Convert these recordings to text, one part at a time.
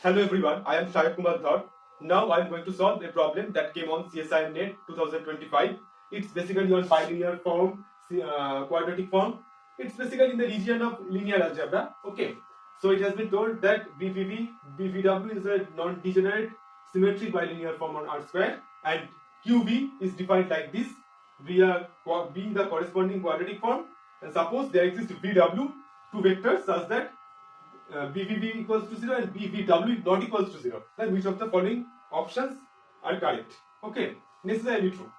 Hello everyone, I am Shayad Kumar Dhar. Now I am going to solve a problem that came on CSIR Net 2025. It's basically on bilinear form, quadratic form. It's basically in the region of linear algebra. Okay, so it has been told that BVW is a non-degenerate symmetric bilinear form on R square, and QV is defined like this. B the corresponding quadratic form, and suppose there exists VW, two vectors such that BVB equals to 0 and BVW not equals to 0. Then which of the following options are correct? Okay, necessarily true.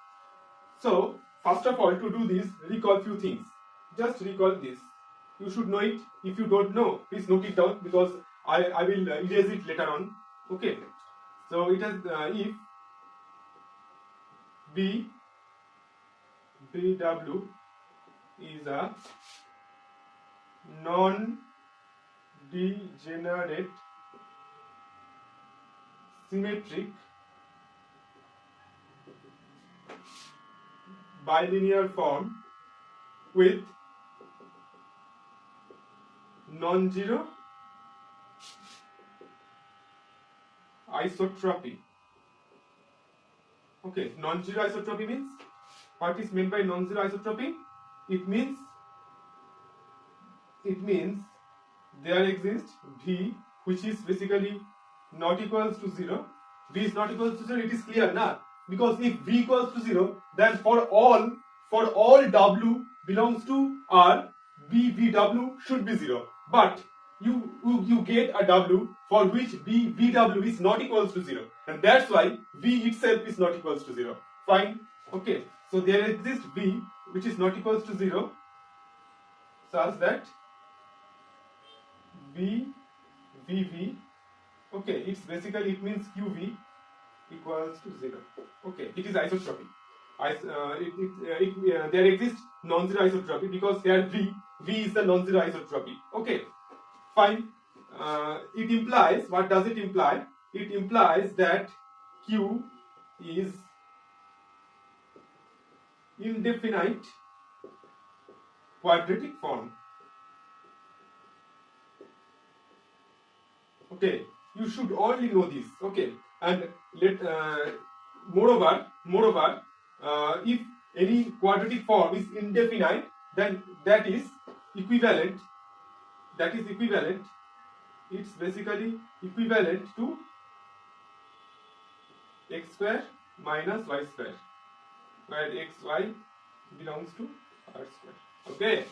So first of all, to do this, recall few things. Just recall this. You should know it. If you don't know, please note it down because I will erase it later on. Okay. So it has if BW is a non-degenerate symmetric bilinear form with non-zero isotropy. Okay, non-zero isotropy means, what is meant by non-zero isotropy? It means there exists V which is basically not equals to 0. V is not equals to 0, it is clear now, because if V equals to 0, then for all W belongs to R, BVW should be 0. But you get a W for which BVW is not equals to 0, and that's why V itself is not equals to 0. Fine. Okay, so there exists V which is not equals to 0 such that BVV, okay, it's basically, it means QV equals to 0. Okay, it is isotropy. There exists non-zero isotropy because here V is the non-zero isotropy. Okay, fine. It implies, what does it imply? It implies that Q is indefinite quadratic form. Okay, you should only know this. Okay, and moreover, if any quadratic form is indefinite, then that is equivalent. It's basically equivalent to x square minus y square, where xy belongs to r square. Okay,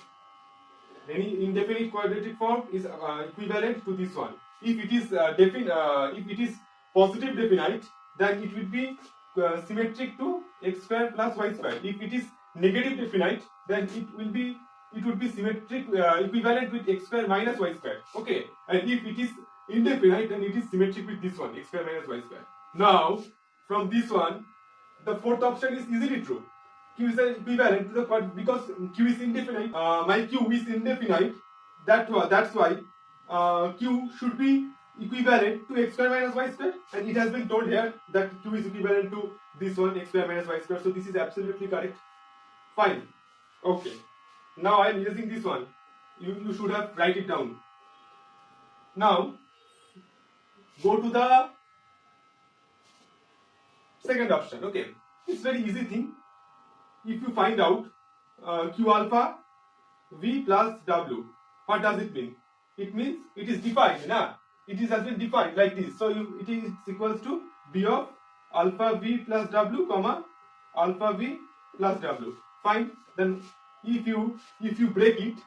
any indefinite quadratic form is equivalent to this one. If it is if it is positive definite, then it will be symmetric to x square plus y square. If it is negative definite, then it would be symmetric equivalent with x square minus y square. Okay, and if it is indefinite, then it is symmetric with this one, x square minus y square. Now from this one, the fourth option is easily true. Q is equivalent to the, because Q is indefinite. My Q is indefinite. That's why Q should be equivalent to x square minus y square, and it has been told here that Q is equivalent to this one, x square minus y square. So this is absolutely correct. Fine. Okay. Now I am using this one. You should have write it down. Now go to the second option. Okay, it's very easy thing. If you find out Q alpha V plus W, what does it mean? It means it is defined. It has been defined like this. So it is equals to B of alpha V plus W, comma alpha V plus W. Fine. Then if you break it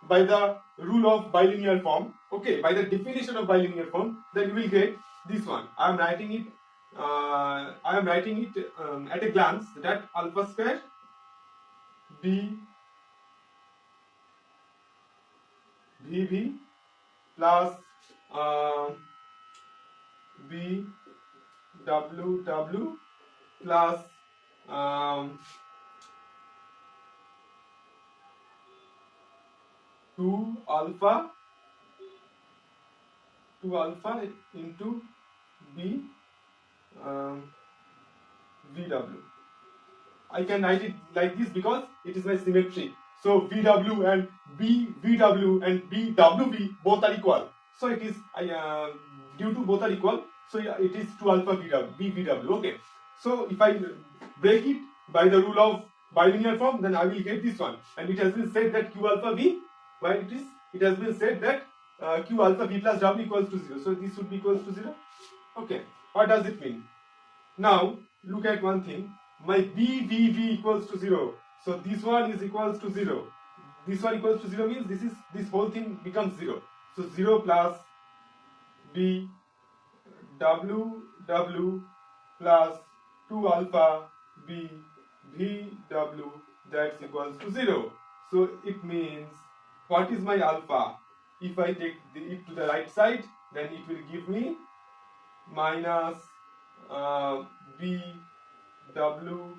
by the rule of bilinear form, okay, by the definition of bilinear form, then you will get this one. I am writing it at a glance, that alpha square VV plus BWW plus 2 alpha into VW. I can write it like this because it is my symmetry. So VW and BWV both are equal. So it is due to both are equal, so yeah, it is 2 alpha BVW. Okay, so if I break it by the rule of bilinear form, then I will get this one, and it has been said that Q alpha V, why it has been said that Q alpha V plus W equals to 0, so this should be equals to 0. Okay, what does it mean? Now look at one thing, my BVV equals to 0, so this one is equals to 0, this one equals to 0 means this whole thing becomes 0, so 0 plus B W plus 2 alpha B VW, that's equals to 0. So it means, what is my alpha? If I take it to the right side, then it will give me minus BWW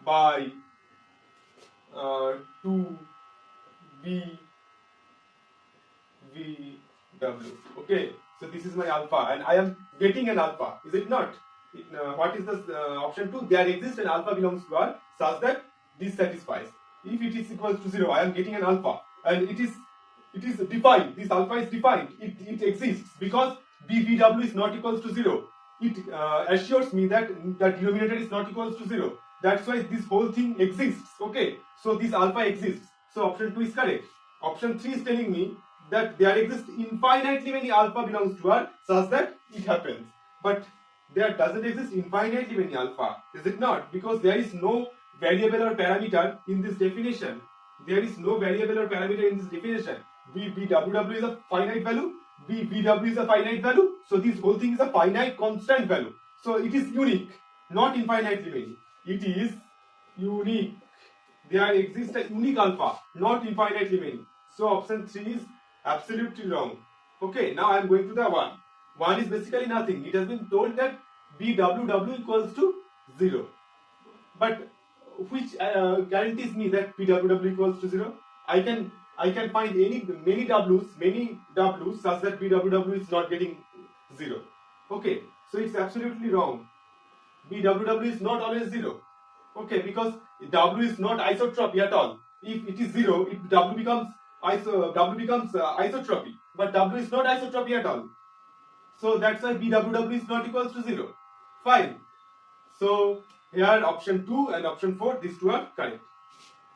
by 2 BVW. Okay, so this is my alpha, and I am getting an alpha, is it not? What is the option 2? There exists an alpha belongs to R such that this satisfies. If it is equals to 0, I am getting an alpha, and it is defined. This alpha is defined. It exists because BVW is not equals to 0. It assures me that the denominator is not equals to 0. That's why this whole thing exists. Okay, so this alpha exists. So option 2 is correct. Option 3 is telling me that there exists infinitely many alpha belongs to R such that it happens. But there doesn't exist infinitely many alpha, is it not? Because there is no variable or parameter in this definition. There is no variable or parameter in this definition. BWW is a finite value, BVW is a finite value, so this whole thing is a finite constant value. So it is unique, not infinitely many. It is unique. There exists a unique alpha, not infinitely many. So option 3 is absolutely wrong. Okay, now I am going to the 1. 1 is basically nothing. It has been told that BWW equals to 0. But which guarantees me that BWW equals to 0? I can find many W's such that BWW is not getting 0. Okay, so it's absolutely wrong. BWW is not always 0. Okay, because W is not isotropy at all. If it is 0, W becomes isotropy, but W is not isotropy at all. So that's why BWW is not equals to 0. Fine. So here option 2 and option 4, these two are correct.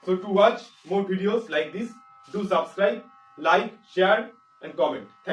So to watch more videos like this, do subscribe, like, share and comment. Thank you.